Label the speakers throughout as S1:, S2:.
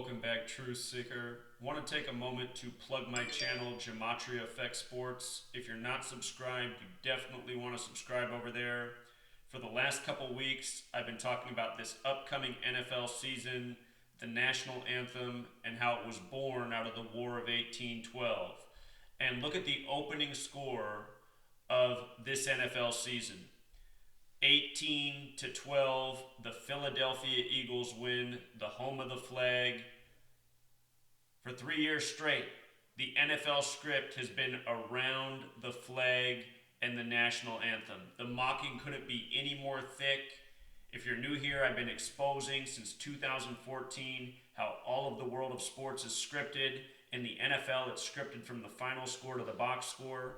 S1: Welcome back, Truth Seeker. Want to take a moment to plug my channel, Gematria Effect Sports. If you're not subscribed, you definitely want to subscribe over there. For the last couple weeks, I've been talking about this upcoming NFL season, the national anthem, and how it was born out of the War of 1812. And look at the opening score of this NFL season. 18 to 12, the Philadelphia Eagles win the home of the flag. For 3 years straight, the NFL script has been around the flag and the national anthem. The mocking couldn't be any more thick. If you're new here, I've been exposing since 2014 how all of the world of sports is scripted. In the NFL, it's scripted from the final score to the box score.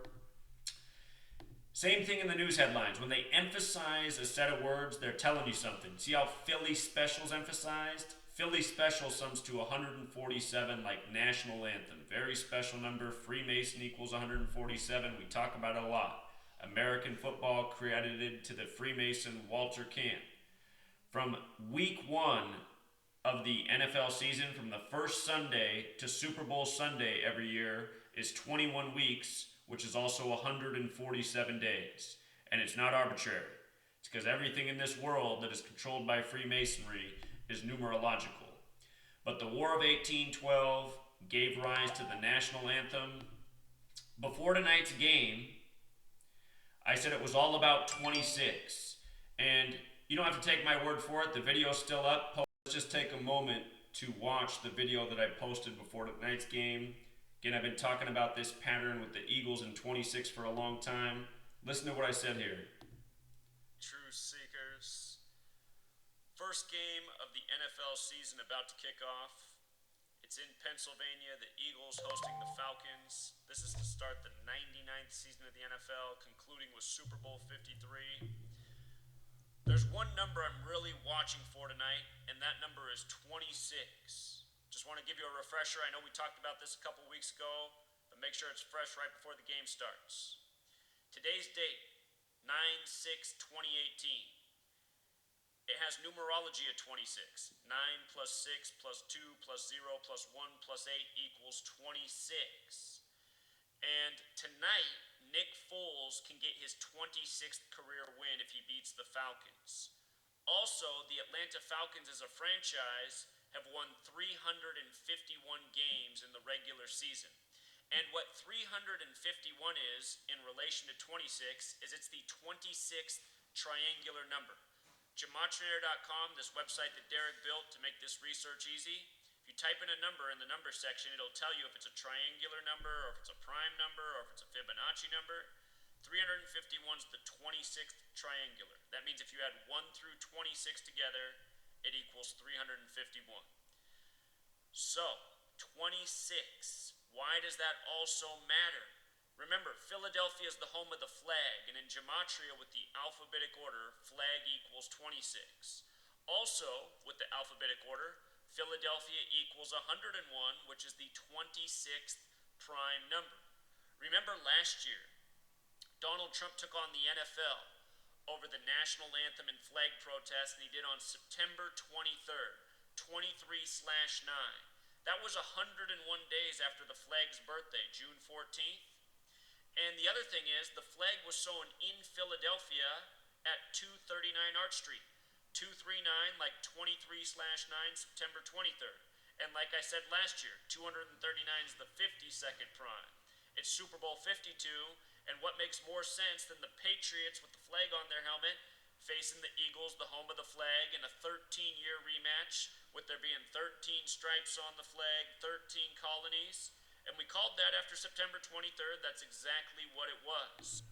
S1: Same thing in the news headlines. When they emphasize a set of words, they're telling you something. See how Philly Special's emphasized? Philly Special sums to 147 like national anthem. Very special number. Freemason equals 147. We talk about it a lot. American football credited to the Freemason Walter Camp. From week one of the NFL season, from the first Sunday to Super Bowl Sunday every year, is 21 weeks, which is also 147 days. And it's not arbitrary. It's because everything in this world that is controlled by Freemasonry is numerological. But the War of 1812 gave rise to the national anthem. Before tonight's game, I said it was all about 26. And you don't have to take my word for it. The video's still up. Let's just take a moment to watch the video that I posted before tonight's game. Again, I've been talking about this pattern with the Eagles in 26 for a long time. Listen to what I said here.
S2: True Seekers. First game of the NFL season about to kick off. It's in Pennsylvania, the Eagles hosting the Falcons. This is to start the 99th season of the NFL, concluding with Super Bowl 53. There's one number I'm really watching for tonight, and that number is 26. Just want to give you a refresher. I know we talked about this a couple weeks ago, but make sure it's fresh right before the game starts. Today's date, 9/6/2018. It has numerology at 26. 9 plus 6 plus 2 plus 0 plus 1 plus 8 equals 26. And tonight, Nick Foles can get his 26th career win if he beats the Falcons. Also, the Atlanta Falcons as a franchise have won 351 games in the regular season. And what 351 is in relation to 26 is it's the 26th triangular number. Gematria.com, this website that Derek built to make this research easy. If you type in a number in the number section, it'll tell you if it's a triangular number, or if it's a prime number, or if it's a Fibonacci number. 351 is the 26th triangular. That means if you add 1 through 26 together, it equals 351. So, 26. Why does that also matter? Remember, Philadelphia is the home of the flag, and in Gematria with the alphabetic order, flag equals 26. Also, with the alphabetic order, Philadelphia equals 101, which is the 26th prime number. Remember last year, Donald Trump took on the NFL over the national anthem and flag protest, and he did on September 23rd, 23/9. That was 101 days after the flag's birthday, June 14th. And the other thing is, the flag was sewn in Philadelphia at 239 Arch Street. 239, like 23/9, September 23rd. And like I said last year, 239 is the 52nd prime. It's Super Bowl 52, and what makes more sense than the Patriots with the flag on their helmet facing the Eagles, the home of the flag, in a 13-year rematch, with there being 13 stripes on the flag, 13 colonies. And we called that after September 23rd. That's exactly what it was.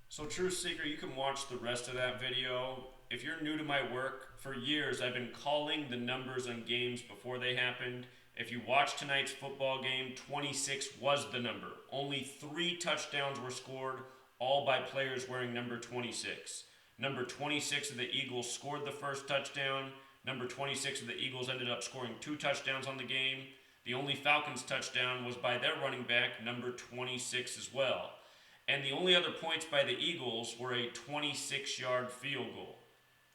S1: So, True Seeker, you can watch the rest of that video. If you're new to my work, for years I've been calling the numbers on games before they happened. If you watch tonight's football game, 26 was the number. Only 3 touchdowns were scored, all by players wearing number 26. Number 26 of the Eagles scored the first touchdown. Number 26 of the Eagles ended up scoring 2 touchdowns on the game. The only Falcons touchdown was by their running back, number 26 as well. And the only other points by the Eagles were a 26-yard field goal.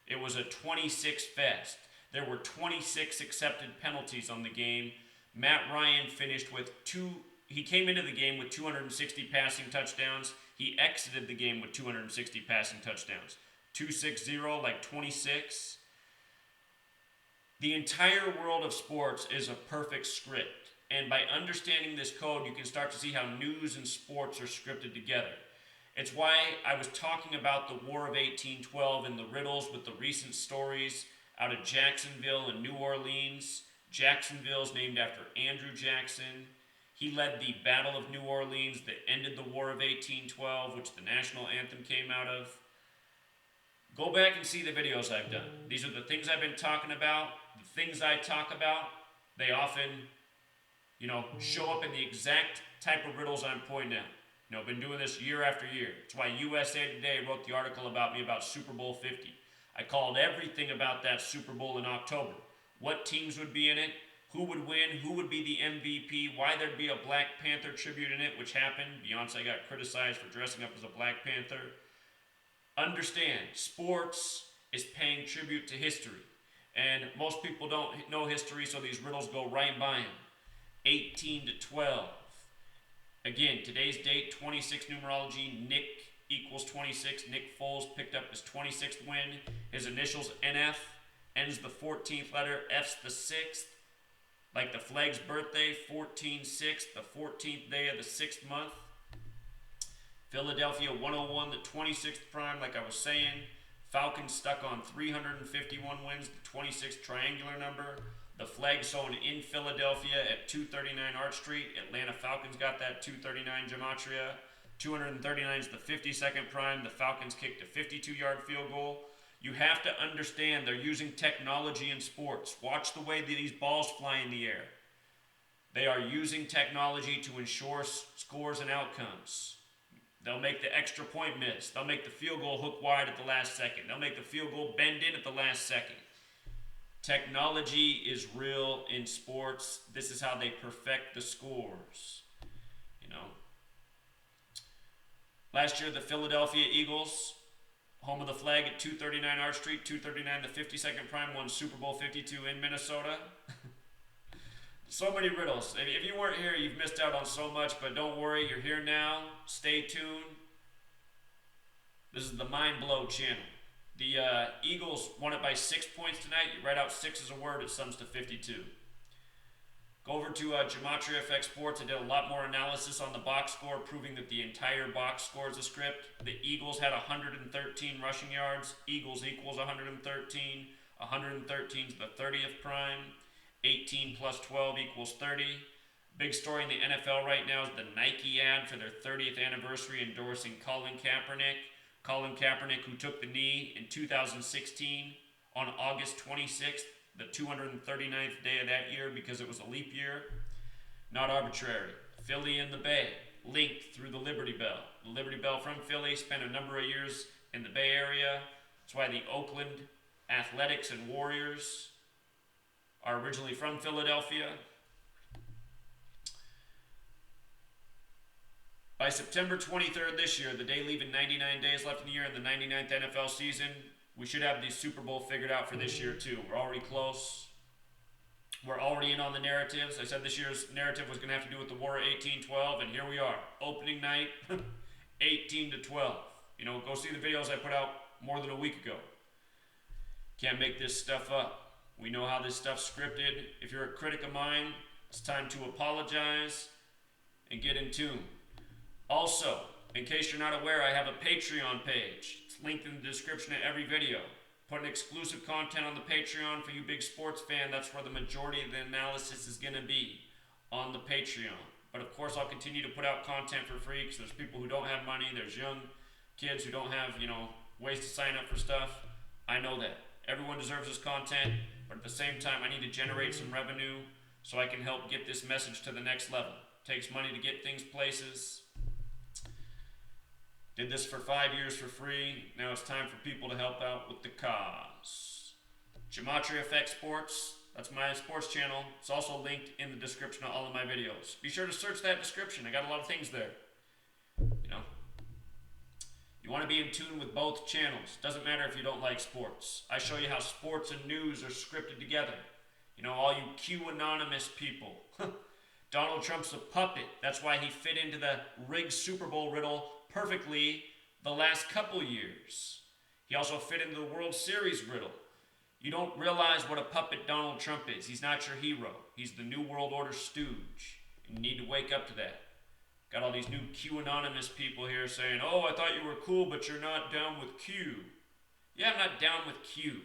S1: It was a 26 fest. There were 26 accepted penalties on the game. Matt Ryan finished with he came into the game with 260 passing touchdowns. He exited the game with 260 passing touchdowns. 260, like 26. The entire world of sports is a perfect script. And by understanding this code, you can start to see how news and sports are scripted together. It's why I was talking about the War of 1812 and the riddles with the recent stories out of Jacksonville and New Orleans. Jacksonville's named after Andrew Jackson. He led the Battle of New Orleans that ended the War of 1812, which the national anthem came out of. Go back and see the videos I've done. These are the things I've been talking about. The things I talk about, they often, show up in the exact type of riddles I'm pointing out. I've been doing this year after year. That's why USA Today wrote the article about me about Super Bowl 50. I called everything about that Super Bowl in October. What teams would be in it, who would win, who would be the MVP, why there'd be a Black Panther tribute in it, which happened. Beyonce got criticized for dressing up as a Black Panther. Understand, sports is paying tribute to history. And most people don't know history, so these riddles go right by them. 18 to 12. Again, today's date, 26 numerology, Nick equals 26. Nick Foles picked up his 26th win. His initials NF, ends the 14th letter, F's the 6th. Like the flag's birthday, 14-6, the 14th day of the 6th month. Philadelphia 101, the 26th prime, like I was saying. Falcons stuck on 351 wins, the 26th triangular number. The flag sewn in Philadelphia at 239 Arch Street. Atlanta Falcons got that 239 Gematria. 239 is the 52nd prime. The Falcons kicked a 52-yard field goal. You have to understand they're using technology in sports. Watch the way these balls fly in the air. They are using technology to ensure scores and outcomes. They'll make the extra point miss. They'll make the field goal hook wide at the last second. They'll make the field goal bend in at the last second. Technology is real in sports. This is how they perfect the scores. Last year, the Philadelphia Eagles, home of the flag at 239 Arch Street, 239, the 52nd prime, won Super Bowl 52 in Minnesota. So many riddles. If you weren't here, you've missed out on so much, but don't worry, you're here now. Stay tuned. This is the Mind Blow channel. The Eagles won it by 6 points tonight. You write out 6 as a word, it sums to 52. Go over to Gematria FX Sports. I did a lot more analysis on the box score, proving that the entire box score is a script. The Eagles had 113 rushing yards. Eagles equals 113. 113 is the 30th prime. 18 plus 12 equals 30. Big story in the NFL right now is the Nike ad for their 30th anniversary endorsing Colin Kaepernick. Colin Kaepernick, who took the knee in 2016 on August 26th, the 239th day of that year because it was a leap year. Not arbitrary. Philly and the Bay, linked through the Liberty Bell. The Liberty Bell from Philly spent a number of years in the Bay Area. That's why the Oakland Athletics and Warriors are originally from Philadelphia. By September 23rd this year, the day leaving 99 days left in the year in the 99th NFL season, we should have the Super Bowl figured out for this year too. We're already close. We're already in on the narratives. I said this year's narrative was going to have to do with the War of 1812, and here we are. Opening night, 18 to 12. Go see the videos I put out more than a week ago. Can't make this stuff up. We know how this stuff's scripted. If you're a critic of mine, it's time to apologize and get in tune. Also, in case you're not aware, I have a Patreon page. It's linked in the description of every video. Putting exclusive content on the Patreon for you big sports fan. That's where the majority of the analysis is going to be, on the Patreon. But of course, I'll continue to put out content for free because there's people who don't have money. There's young kids who don't have, ways to sign up for stuff. I know that. Everyone deserves this content, but at the same time, I need to generate some revenue so I can help get this message to the next level. It takes money to get things places. Did this for 5 years for free. Now it's time for people to help out with the cause. Gematria FX Sports, that's my sports channel. It's also linked in the description of all of my videos. Be sure to search that description. I got a lot of things there. You want to be in tune with both channels. Doesn't matter if you don't like sports. I show you how sports and news are scripted together. You know, all you Q anonymous people. Donald Trump's a puppet. That's why he fit into the rigged Super Bowl riddle perfectly the last couple years. He also fit into the World Series riddle. You don't realize what a puppet Donald Trump is. He's not your hero. He's the New World Order stooge. And you need to wake up to that. Got all these new Q anonymous people here saying, oh, I thought you were cool, but you're not down with Q. Yeah, I'm not down with Q.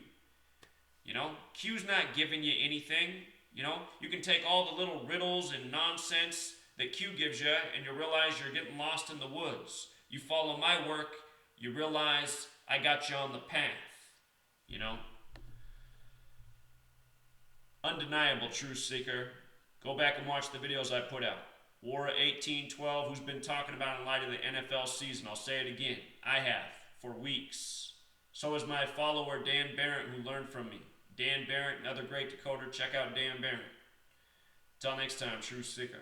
S1: You know, Q's not giving you anything. You know, you can take all the little riddles and nonsense that Q gives you, and you realize you're getting lost in the woods. You follow my work, you realize I got you on the path. You know? Undeniable truth seeker. Go back and watch the videos I put out. War 1812, who's been talking about in light of the NFL season. I'll say it again. I have, for weeks. So is my follower, Dan Barrett, who learned from me. Dan Barrett, another great decoder. Check out Dan Barrett. Till next time, Truth Seeker.